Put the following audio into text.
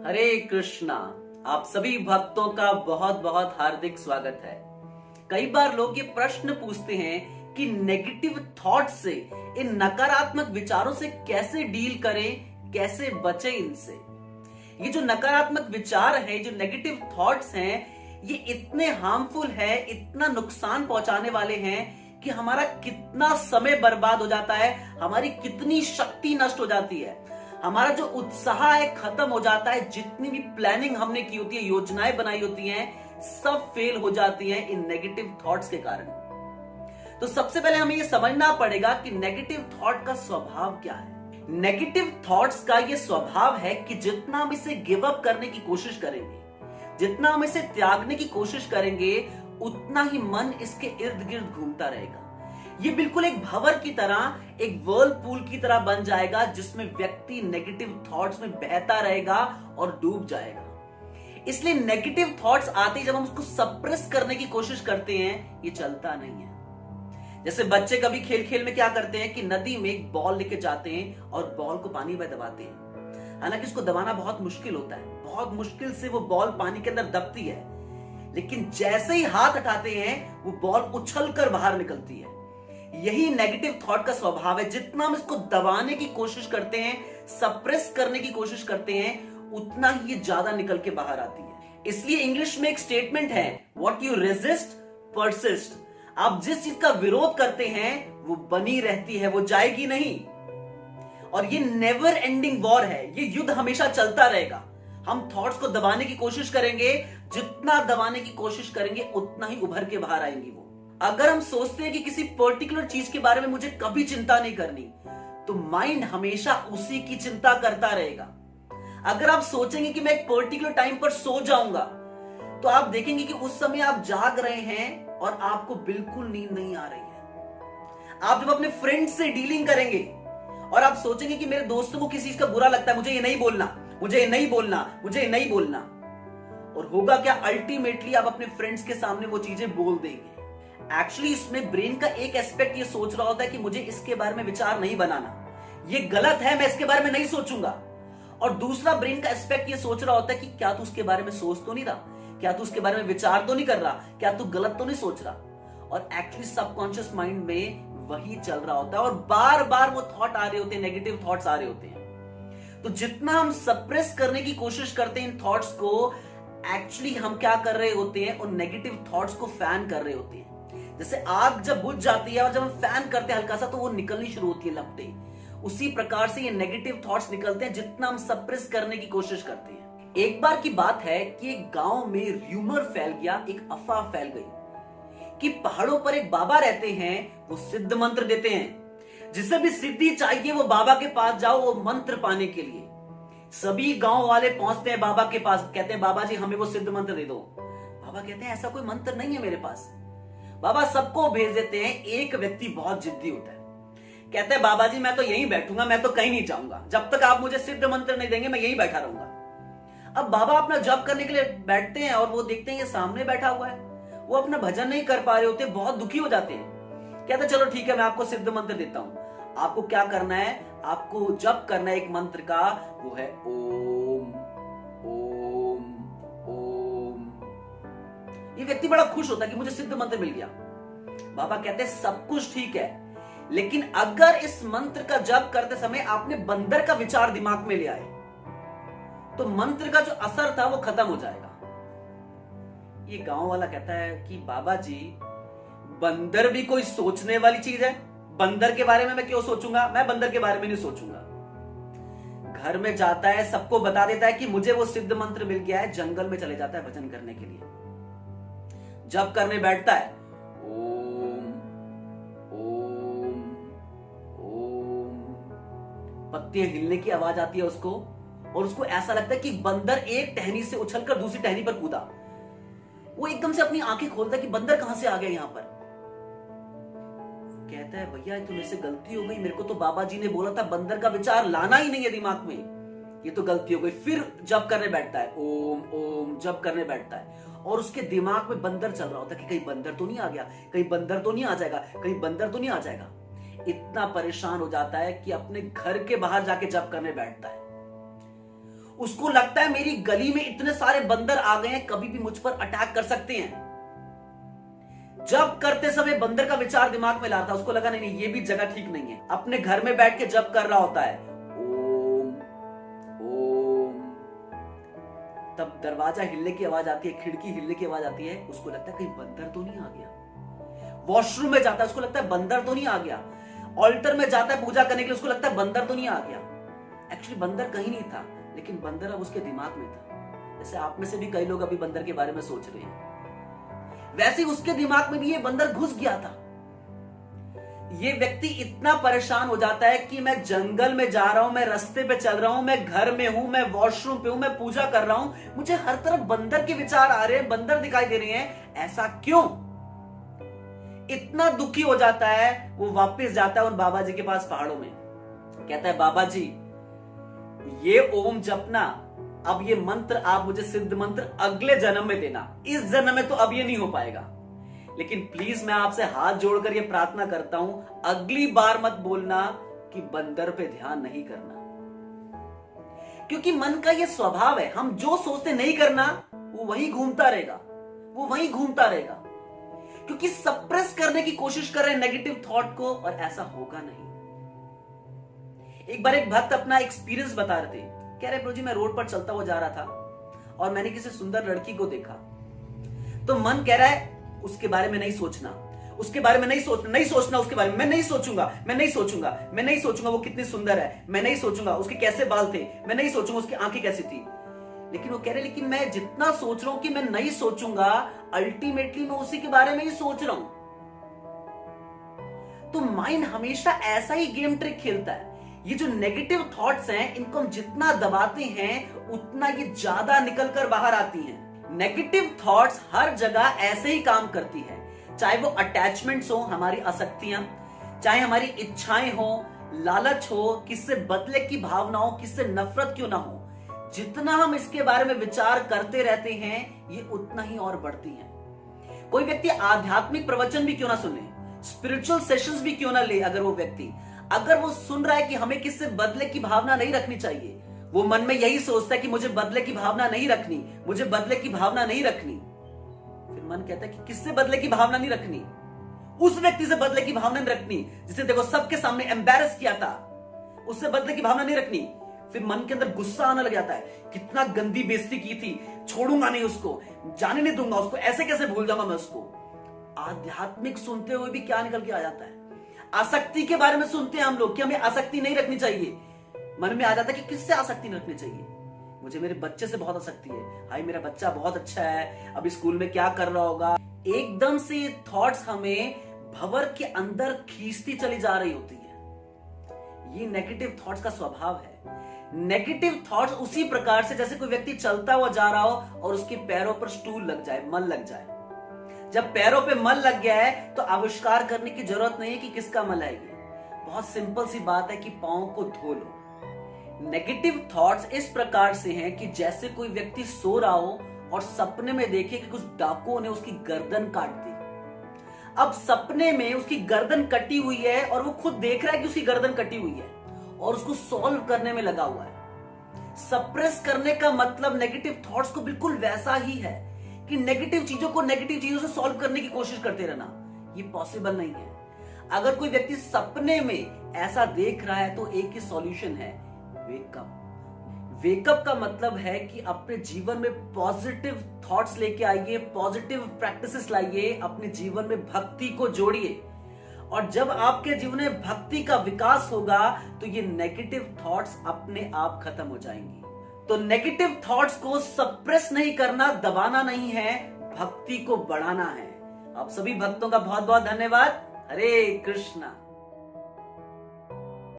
हरे कृष्णा। आप सभी भक्तों का बहुत बहुत हार्दिक स्वागत है। कई बार लोग ये प्रश्न पूछते हैं कि नेगेटिव थॉट से, इन नकारात्मक विचारों से कैसे डील करें, कैसे बचें इनसे। ये जो नकारात्मक विचार है, जो नेगेटिव थॉट्स हैं, ये इतने हार्मफुल है, इतना नुकसान पहुंचाने वाले हैं कि हमारा कितना समय बर्बाद हो जाता है, हमारी कितनी शक्ति नष्ट हो जाती है, हमारा जो उत्साह है खत्म हो जाता है। जितनी भी प्लानिंग हमने की होती है, योजनाएं बनाई होती हैं, सब फेल हो जाती हैं इन नेगेटिव थॉट्स के कारण। तो सबसे पहले हमें यह समझना पड़ेगा कि नेगेटिव थॉट का स्वभाव क्या है। नेगेटिव थॉट्स का यह स्वभाव है कि जितना हम इसे गिव अप करने की कोशिश करेंगे, जितना हम इसे त्यागने की कोशिश करेंगे, उतना ही मन इसके इर्द गिर्द घूमता रहेगा। ये बिल्कुल एक भंवर की तरह, एक व्हर्लपूल की तरह बन जाएगा, जिसमें व्यक्ति नेगेटिव थॉट्स में बहता रहेगा और डूब जाएगा। इसलिए नेगेटिव थॉट्स आते ही जब हम उसको सप्रेस करने की कोशिश करते हैं, ये चलता नहीं है। जैसे बच्चे कभी खेल खेल में क्या करते हैं कि नदी में एक बॉल लेके जाते हैं और बॉल को पानी में दबाते हैं। हालांकि इसको दबाना बहुत मुश्किल होता है, बहुत मुश्किल से वो बॉल पानी के अंदर दबती है, लेकिन जैसे ही हाथ हटाते हैं वो बॉल उछलकर बाहर निकलती है। यही नेगेटिव थॉट का स्वभाव है। जितना हम इसको दबाने की कोशिश करते हैं, सप्रेस करने की कोशिश करते हैं, उतना ही ये ज्यादा निकल के बाहर आती है। इसलिए इंग्लिश में एक स्टेटमेंट है, व्हाट यू रेजिस्ट परसिस्ट। आप जिस चीज का विरोध करते हैं वो बनी रहती है, वो जाएगी नहीं। और ये नेवर एंडिंग वॉर है, ये युद्ध हमेशा चलता रहेगा। हम थॉट्स को दबाने की कोशिश करेंगे, जितना दबाने की कोशिश करेंगे उतना ही उभर के बाहर आएंगी वो। अगर हम सोचते हैं कि किसी पर्टिकुलर चीज के बारे में मुझे कभी चिंता नहीं करनी, तो माइंड हमेशा उसी की चिंता करता रहेगा। अगर आप सोचेंगे कि मैं एक पर्टिकुलर टाइम पर सो जाऊंगा, तो आप देखेंगे कि उस समय आप जाग रहे हैं और आपको बिल्कुल नींद नहीं आ रही है। आप जब अपने फ्रेंड से डीलिंग करेंगे और आप सोचेंगे कि मेरे दोस्तों को किसी चीज का बुरा लगता है, मुझे ये नहीं बोलना, मुझे ये नहीं बोलना, मुझे ये नहीं बोलना, और होगा क्या, अल्टीमेटली आप अपने फ्रेंड्स के सामने वो चीजें बोल देंगे। एक्चुअली इसमें ब्रेन का एक एस्पेक्ट ये सोच रहा होता है कि मुझे इसके बारे में विचार नहीं बनाना, ये गलत है, मैं इसके बारे में नहीं सोचूंगा। और दूसरा ब्रेन का एस्पेक्ट ये सोच रहा होता है कि क्या तू उसके बारे में सोच तो नहीं रहा, क्या तू उसके बारे में विचार तो नहीं कर रहा, क्या तू गलत तो नहीं सोच रहा। और एक्चुअली सबकॉन्शियस माइंड में वही चल रहा होता है और बार बार वो थॉट आ रहे होते हैं, नेगेटिव थॉट्स आ रहे होते हैं। तो जितना हम सप्रेस करने की कोशिश करते हैं इन थॉट्स को, एक्चुअली हम क्या कर रहे होते हैं, उन नेगेटिव थॉट्स को फैन कर रहे होते हैं। जैसे आग जब बुझ जाती है और जब हम फैन करते हैं हल्का सा, तो वो निकलनी शुरू होती है लपटें। उसी प्रकार से ये नेगेटिव थॉट्स निकलते हैं जितना हम सप्रेस करने की कोशिश करते हैं। एक बार की बात है कि एक गांव में र्यूमर फैल गया, एक अफवाह फैल गई कि पहाड़ों पर एक बाबा रहते हैं, वो सिद्ध मंत्र देते हैं। जिसे भी सिद्धि चाहिए वो बाबा के पास जाओ, वो मंत्र पाने के लिए। सभी गांव वाले पहुंचते हैं बाबा के पास, कहते हैं बाबा जी हमें वो सिद्ध मंत्र दे दो। बाबा कहते हैं ऐसा कोई मंत्र नहीं है मेरे पास। बाबा सबको भेज देते हैं। एक व्यक्ति बहुत जिद्दी होता है, कहता है बाबा जी मैं तो यहीं बैठूंगा, मैं तो कहीं नहीं जाऊंगा, जब तक आप मुझे सिद्ध मंत्र नहीं देंगे मैं यहीं बैठा रहूंगा। अब बाबा अपना जप करने के लिए बैठते हैं और वो देखते हैं ये सामने बैठा हुआ है, वो अपना भजन नहीं कर पा रहे होते, बहुत दुखी हो जाते हैं। कहते चलो ठीक है, मैं आपको सिद्ध मंत्र देता हूं। आपको क्या करना है, आपको जप करना है एक मंत्र का, वो है ओम ओम ओम। ये व्यक्ति बड़ा खुश होता है कि मुझे सिद्ध मंत्र मिल गया। बाबा कहते हैं सब कुछ ठीक है, लेकिन अगर इस मंत्र का जप करते समय आपने बंदर का विचार दिमाग में ले आए, तो मंत्र का जो असर था वो खत्म हो जाएगा। ये गांव वाला कहता है कि बाबा जी बंदर भी कोई सोचने वाली चीज है, बंदर के बारे में मैं क्यों सोचूंगा, मैं बंदर के बारे में नहीं सोचूंगा। घर में जाता है, सबको बता देता है कि मुझे वो सिद्ध मंत्र मिल गया है, जंगल में चले जाता है भजन करने के लिए। जप करने बैठता है, ओम ओम ओम, पत्तियां हिलने की आवाज आती है उसको, और उसको ऐसा लगता है कि बंदर एक टहनी से उछलकर दूसरी टहनी पर कूदा। वो एकदम से अपनी आंखें खोलता है कि बंदर कहां से आ गया यहां पर। कहता है भैया तो मेरे से गलती हो गई, मेरे को तो बाबा जी ने बोला था बंदर का विचार लाना ही नहीं है दिमाग में, ये तो गलती हो गई। फिर जप करने बैठता है, ओम ओम, जप करने बैठता है, और उसके दिमाग में बंदर चल रहा होता है कि कहीं बंदर तो नहीं आ गया, कहीं बंदर तो नहीं आ जाएगा, कहीं बंदर तो नहीं आ जाएगा। इतना परेशान हो जाता है कि अपने घर के बाहर जाके जप करने बैठता है। उसको लगता है मेरी गली में इतने सारे बंदर आ गए हैं, कभी भी मुझ पर अटैक कर सकते हैं। जब करते समय बंदर का विचार दिमाग में लाता, उसको लगा नहीं ये भी जगह ठीक नहीं है। अपने घर में बैठ के जब कर रहा होता है ओम ओम, तब दरवाजा हिलने की आवाज आती है, खिड़की हिलने की आवाज आती है, उसको लगता है कहीं बंदर तो नहीं आ गया। वॉशरूम में जाता है, उसको लगता है बंदर तो नहीं आ गया। ऑल्टर में जाता है पूजा करने के लिए, उसको लगता है बंदर तो नहीं आ गया। एक्चुअली बंदर कहीं नहीं था, लेकिन बंदर अब उसके दिमाग में था। जैसे आप में से भी कई लोग अभी बंदर के बारे में सोच रहे हैं, वैसे ही उसके दिमाग में भी ये बंदर घुस गया था। ये व्यक्ति इतना परेशान हो जाता है कि मैं जंगल में जा रहा हूं, मैं रास्ते पे चल रहा हूं, मैं घर में हूं, मैं वॉशरूम पे हूं, मैं पूजा कर रहा हूं, मुझे हर तरफ बंदर के विचार आ रहे हैं, बंदर दिखाई दे रहे हैं, ऐसा क्यों? इतना दुखी हो जाता है, वो वापस जाता है उन बाबा जी के पास पहाड़ों में। कहता है बाबा जी ये ओम जपना, अब ये मंत्र आप मुझे सिद्ध मंत्र अगले जन्म में देना, इस जन्म में तो अब ये नहीं हो पाएगा, लेकिन प्लीज मैं आपसे हाथ जोड़कर ये प्रार्थना करता हूं, अगली बार मत बोलना कि बंदर पे ध्यान नहीं करना। क्योंकि मन का ये स्वभाव है, हम जो सोचते नहीं करना वो वही घूमता रहेगा, वो वही घूमता रहेगा, क्योंकि सप्रेस करने की कोशिश कर रहे हैं नेगेटिव थॉट को, और ऐसा होगा नहीं। एक बार एक भक्त अपना एक्सपीरियंस बता रहे थे, कह रहे प्रभु जी मैं रोड पर चलता हुआ जा रहा था और मैंने किसी सुंदर लड़की को देखा, तो मन कह रहा है उसके बारे में नहीं सोचना, उसके बारे में नहीं सोचना, उसके बारे में मैं नहीं सोचूंगा, मैं नहीं सोचूंगा, मैं नहीं सोचूंगा वो कितनी सुंदर है, मैं नहीं सोचूंगा उसके कैसे बाल थे, मैं नहीं सोचूंगा उसकी आंखें कैसी थी। लेकिन वो कह रहे लेकिन मैं जितना सोच रहा हूं कि मैं नहीं सोचूंगा, अल्टीमेटली मैं उसी के बारे में ही सोच रहा हूं। तो माइंड हमेशा ऐसा ही गेम ट्रिक खेलता है। ये जो नेगेटिव थॉट्स हैं, इनको हम जितना दबाते हैं उतना ये ज्यादा निकलकर बाहर आती हैं। नेगेटिव थॉट्स हर जगह ऐसे ही काम करती है, चाहे वो अटैचमेंट्स हो, हमारी आसक्तियां, चाहे हमारी इच्छाएं हो, लालच हो, किससे बदले की भावना हो, किससे नफरत क्यों ना हो, जितना हम इसके बारे में विचार करते रहते हैं ये उतना ही और बढ़ती हैं। कोई व्यक्ति आध्यात्मिक प्रवचन भी क्यों ना सुने, स्पिरिचुअल सेशंस भी क्यों ना ले, अगर वो सुन रहा है कि हमें किससे बदले की भावना नहीं रखनी चाहिए, वो मन में यही सोचता है कि मुझे बदले की भावना नहीं रखनी, मुझे बदले की भावना नहीं रखनी, फिर मन कहता है कि किससे बदले की भावना नहीं रखनी, उस व्यक्ति से बदले की भावना नहीं रखनी जिसे देखो सबके सामने एम्बैरस किया था, उससे बदले की भावना नहीं रखनी। फिर मन के अंदर गुस्सा आने लग जाता है, कितना गंदी बेइज्जती की थी, छोड़ूंगा नहीं उसको, जाने नहीं दूंगा उसको, ऐसे कैसे भूल जाऊंगा मैं उसको। आध्यात्मिक सुनते हुए भी क्या निकल के आ जाता है, आसक्ति के बारे में सुनते हैं हम लोग कि हमें आसक्ति नहीं रखनी चाहिए, मन में आ जाता है कि किससे आसक्ति नहीं रखनी चाहिए, मुझे मेरे बच्चे से बहुत आसक्ति है, हाय मेरा बच्चा बहुत अच्छा है, अभी स्कूल में क्या कर रहा होगा। एकदम से ये थॉट्स हमें भंवर के अंदर खींचती चली जा रही होती है। ये नेगेटिव थॉट्स का स्वभाव है। नेगेटिव थॉट्स उसी प्रकार से जैसे कोई व्यक्ति चलता हुआ जा रहा हो और उसके पैरों पर स्टूल लग जाए, मल लग जाए। जब पैरों पे मल लग गया है तो आविष्कार करने की जरूरत नहीं है कि किसका मल है, ये बहुत सिंपल सी बात है कि पांव को धो लो। नेगेटिव थॉट्स इस प्रकार से हैं कि जैसे कोई व्यक्ति सो रहा हो और सपने में देखे कि कुछ डाकुओं ने उसकी गर्दन काट दी। अब सपने में उसकी गर्दन कटी हुई है और वो खुद देख रहा है कि उसकी गर्दन कटी हुई है और उसको सॉल्व करने में लगा हुआ है। सप्रेस करने का मतलब नेगेटिव थॉट्स को बिल्कुल वैसा ही है कि नेगेटिव चीजों को नेगेटिव चीजों से सॉल्व करने की कोशिश करते रहना, ये पॉसिबल नहीं है। अगर कोई व्यक्ति सपने में ऐसा देख रहा है तो एक ही सॉल्यूशन है, वेकअप। वेकअप का मतलब है कि अपने जीवन में पॉजिटिव थॉट्स लेके आइए, पॉजिटिव प्रैक्टिसेस लाइए, अपने जीवन में भक्ति को जोड़िए, और जब आपके जीवन में भक्ति का विकास होगा तो ये नेगेटिव थॉट्स अपने आप खत्म हो जाएंगी। तो नेगेटिव थॉट्स को सप्रेस नहीं करना, दबाना नहीं है, भक्ति को बढ़ाना है। आप सभी भक्तों का बहुत बहुत धन्यवाद। हरे कृष्णा।